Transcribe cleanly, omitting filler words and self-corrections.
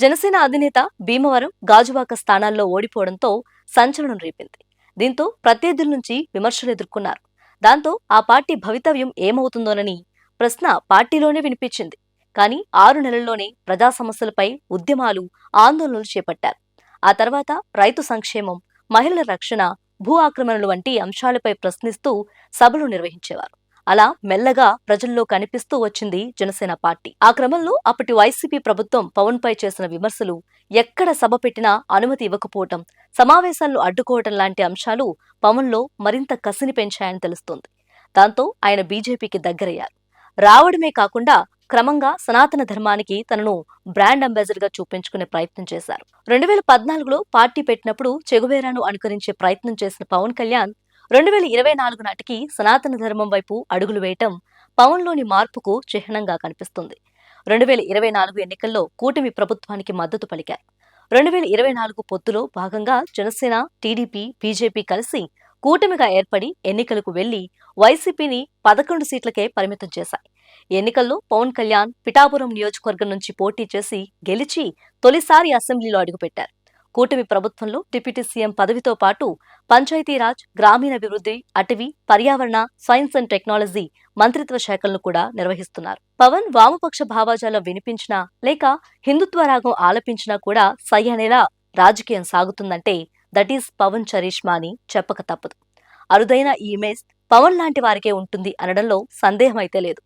జనసేన అధినేత భీమవరం, గాజువాక స్థానాల్లో ఓడిపోవడంతో సంచలనం రేపింది. దీంతో ప్రత్యర్థుల నుంచి విమర్శలు ఎదుర్కొన్నారు. దాంతో ఆ పార్టీ భవితవ్యం ఏమవుతుందోనని ప్రశ్న పార్టీలోనే వినిపించింది. కానీ 6 నెలల్లోనే ప్రజా సమస్యలపై ఉద్యమాలు, ఆందోళనలు చేపట్టారు. ఆ తర్వాత రైతు సంక్షేమం, మహిళల రక్షణ, భూ ఆక్రమణలు వంటి అంశాలపై ప్రశ్నిస్తూ సభలు నిర్వహించేవారు. అలా మెల్లగా ప్రజల్లో కనిపిస్తూ వచ్చింది జనసేన పార్టీ. ఆ క్రమంలో అప్పటి వైసీపీ ప్రభుత్వం పవన్ పై చేసిన విమర్శలు, ఎక్కడ సభ పెట్టినా అనుమతి ఇవ్వకపోవటం, సమావేశాలను అడ్డుకోవటం లాంటి అంశాలు పవన్ లో మరింత కసిని పెంచాయని తెలుస్తోంది. దాంతో ఆయన బీజేపీకి దగ్గరయ్యారు. రావడమే కాకుండా క్రమంగా సనాతన ధర్మానికి తనను బ్రాండ్ అంబాసిడర్ గా చూపించుకునే ప్రయత్నం చేశారు. 2014లో పార్టీ పెట్టినప్పుడు చెగువేరాను అనుకరించే ప్రయత్నం చేసిన పవన్ కళ్యాణ్ 2024 నాటికి సనాతన ధర్మం వైపు అడుగులు వేయటం పవన్ లోని మార్పుకు చిహ్నంగా కనిపిస్తుంది. 2024 ఎన్నికల్లో కూటమి ప్రభుత్వానికి మద్దతు పలికారు. 2024 పొత్తులో భాగంగా జనసేన, టీడీపీ, బీజేపీ కలిసి కూటమిగా ఏర్పడి ఎన్నికలకు వెళ్లి వైసీపీని 11 సీట్లకే పరిమితం చేశాయి. ఎన్నికల్లో పవన్ కళ్యాణ్ పిఠాపురం నియోజకవర్గం నుంచి పోటీ చేసి గెలిచి తొలిసారి అసెంబ్లీలో అడుగుపెట్టారు. కూటమి ప్రభుత్వంలో డిప్యూటీ సీఎం పదవితో పాటు పంచాయతీరాజ్, గ్రామీణాభివృద్ధి, అటవీ, పర్యావరణ, సైన్స్ అండ్ టెక్నాలజీ మంత్రిత్వ శాఖలను కూడా నిర్వహిస్తున్నారు. పవన్ వామపక్ష భావాజాలం వినిపించినా లేక హిందుత్వ రాగం ఆలపించినా కూడా సై అనేలా రాజకీయం సాగుతుందంటే దట్ ఈస్ పవన్ చరిష్మా అని చెప్పక తప్పదు. అరుదైన ఈ ఇమేజ్ పవన్ లాంటి వారికే ఉంటుంది అనడంలో సందేహం అయితే లేదు.